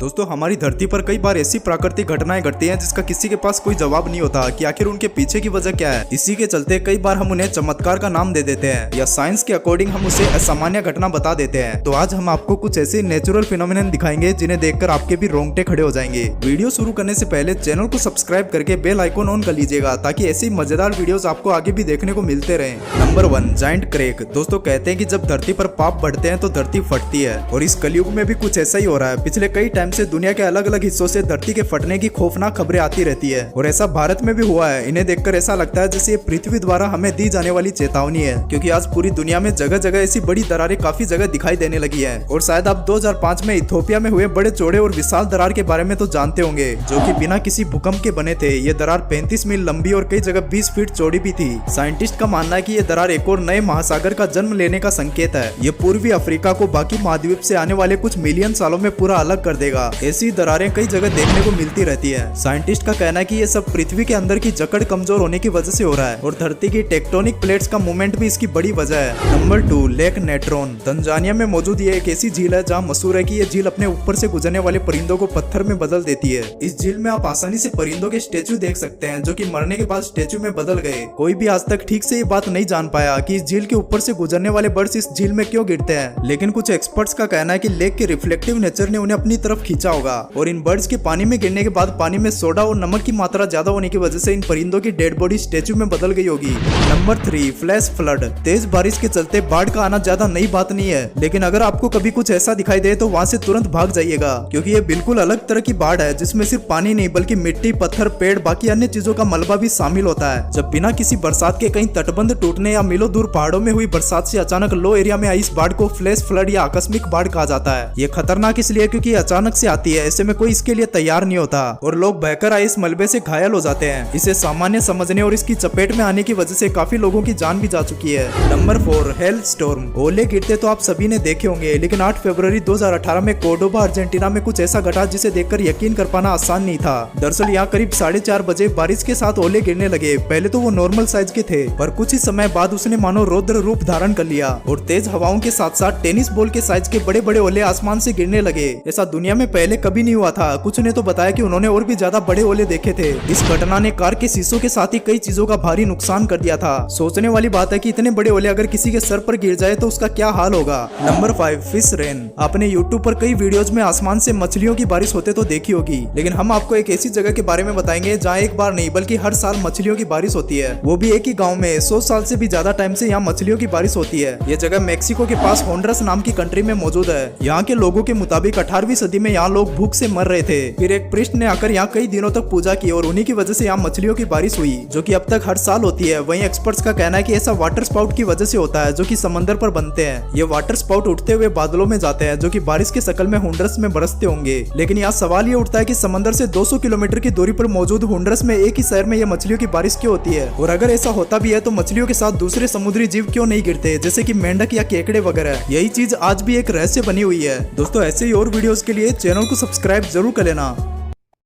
दोस्तों हमारी धरती पर कई बार ऐसी प्राकृतिक घटनाएं घटती हैं जिसका किसी के पास कोई जवाब नहीं होता कि आखिर उनके पीछे की वजह क्या है। इसी के चलते कई बार हम उन्हें चमत्कार का नाम दे देते हैं या साइंस के अकॉर्डिंग हम उसे असामान्य घटना बता देते हैं। तो आज हम आपको कुछ ऐसे नेचुरल फिनोमिनन दिखाएंगे जिन्हें देखकर आपके भी रोंगटे खड़े हो जाएंगे। वीडियो शुरू करने से पहले चैनल को सब्सक्राइब करके बेल आइकॉन ऑन कर लीजिएगा ताकि ऐसे ही मजेदार वीडियोस आपको आगे भी देखने को मिलते रहे। Number 1, giant crack. दोस्तों कहते हैं कि जब धरती पर पाप बढ़ते हैं तो धरती फटती है और इस कलयुग में भी कुछ ऐसा ही हो रहा है। पिछले कई टाइम से दुनिया के अलग अलग हिस्सों से धरती के फटने की खौफनाक खबरें आती रहती है और ऐसा भारत में भी हुआ है। इन्हें देखकर ऐसा लगता है जैसे ये पृथ्वी द्वारा हमें दी जाने वाली चेतावनी है, क्योंकि आज पूरी दुनिया में जगह जगह ऐसी बड़ी दरारें काफी जगह दिखाई देने लगी है। और शायद आप 2005 में इथियोपिया में हुए बड़े चौड़े और विशाल दरार के बारे में तो जानते होंगे, जो कि बिना किसी भूकंप के बने थे। ये दरार 35 मील लंबी और कई जगह 20 फीट चौड़ी भी थी। साइंटिस्ट का मानना है कि ये दरार एक और नए महासागर का जन्म लेने का संकेत है। ये पूर्वी अफ्रीका को बाकी महाद्वीप से आने वाले कुछ मिलियन सालों में पूरा अलग कर देगा। ऐसी दरारें कई जगह देखने को मिलती रहती है। साइंटिस्ट का कहना है कि ये सब पृथ्वी के अंदर की जकड़ कमजोर होने की वजह से हो रहा है और धरती की टेक्टोनिक प्लेट्स का मूवमेंट भी इसकी बड़ी वजह है। Number 2, lake नेट्रोन। तंजानिया में मौजूद ये एक ऐसी झील है जहाँ मशहूर है कि ये झील अपने ऊपर से गुजरने वाले परिंदों को पत्थर में बदल देती है। इस झील में आप आसानी से परिंदों के स्टेचू देख सकते हैं जो कि मरने के बाद स्टेचू में बदल गए। कोई भी आज तक ठीक से ये बात नहीं जान पाया कि इस झील के ऊपर से गुजरने वाले बर्ड्स इस झील में क्यों गिरते हैं, लेकिन कुछ एक्सपर्ट्स का कहना है कि लेक के रिफ्लेक्टिव नेचर ने उन्हें अपनी तरफ खींचा होगा और इन बर्ड्स के पानी में गिरने के बाद पानी में सोडा और नमक की मात्रा ज्यादा होने की वजह से इन परिंदों की डेड बॉडी स्टेचू में बदल गई होगी। Number 3, flash flood. तेज बारिश के चलते बाढ़ का आना ज्यादा नई बात नहीं है, लेकिन अगर आपको कभी कुछ ऐसा दिखाई दे तो वहाँ से तुरंत भाग जाइएगा, क्योंकि ये बिल्कुल अलग तरह की बाढ़ है जिसमें सिर्फ पानी नहीं बल्कि मिट्टी, पत्थर, पेड़, बाकी अन्य चीजों का मलबा भी शामिल होता है। जब बिना किसी बरसात के कहीं तटबंध टूटने या मीलों दूर पहाड़ों में हुई बरसात से अचानक लो एरिया में आई इस बाढ़ को फ्लैश फ्लड या आकस्मिक बाढ़ कहा जाता है। ये खतरनाक इसलिए क्योंकि अचानक से आती है, ऐसे में कोई इसके लिए तैयार नहीं होता और लोग बहकर आए इस मलबे से घायल हो जाते हैं। इसे सामान्य समझने और इसकी चपेट में आने की वजह से काफी लोगों की जान भी जा चुकी है। Number 4, hello storm. ओले गिरते तो आप सभी ने देखे होंगे, लेकिन 8 फरवरी 2018 में कोर्डोबा अर्जेंटीना में कुछ ऐसा घटा जिसे देखकर यकीन कर पाना आसान नहीं था। दरअसल यहाँ करीब 4:30 बजे बारिश के साथ ओले गिरने लगे। पहले तो वो नॉर्मल साइज के थे, पर कुछ ही समय बाद उसने मानो रौद्र रूप धारण कर लिया और तेज हवाओं के साथ साथ टेनिस बॉल के साइज के बड़े बड़े ओले आसमान से गिरने लगे। ऐसा दुनिया में पहले कभी नहीं हुआ था। कुछ ने तो बताया कि उन्होंने और भी ज्यादा बड़े ओले देखे थे। इस घटना ने कार के शीशों के साथ ही कई चीजों का भारी नुकसान कर दिया था। सोचने वाली बात है कि इतने बड़े ओले अगर किसी के सर पर गिर जाए तो उसका क्या हाल होगा। Number 5, fish rain. आपने यूट्यूब पर कई वीडियोज में आसमान से मछलियों की बारिश होते तो देखी होगी, लेकिन हम आपको एक ऐसी जगह के बारे में बताएंगे जहाँ एक बार नहीं बल्कि हर साल मछलियों की बारिश होती है, वो भी एक ही गाँव में। 100 साल से भी ज्यादा टाइम से यहाँ मछलियों की बारिश होती है। यह जगह मेक्सिको के पास होंडरस नाम की कंट्री में मौजूद है। यहाँ के लोगों के मुताबिक 18वीं सदी में यहाँ लोग भूख से मर रहे थे। फिर एक प्रिस्ट ने आकर यहाँ कई दिनों तक पूजा की और उन्हीं की वजह से यहाँ मछलियों की बारिश हुई, जो कि अब तक हर साल होती है। वहीं एक्सपर्ट्स का कहना है कि ऐसा वाटर स्पाउट की वजह से होता है जो कि समंदर पर बनते हैं। ये वाटर स्पाउट उठते हुए बादलों में जाते हैं जो कि बारिश के शक्ल में होंडरस में बरसते होंगे। लेकिन यहाँ सवाल ये उठता है कि समंदर से 200 किलोमीटर की दूरी पर मौजूद होंडरस में एक ही शहर में ये मछलियों की बारिश क्यों होती है, और अगर ऐसा होता भी है तो मछलियों के साथ दूसरे समुद्री जीव क्यों नहीं गिरते, जैसे कि मेंढक या केकड़े वगैरह। यही चीज आज भी एक रहस्य बनी हुई है। दोस्तों ऐसे ही और वीडियोस के लिए चैनल को सब्सक्राइब जरूर कर लेना।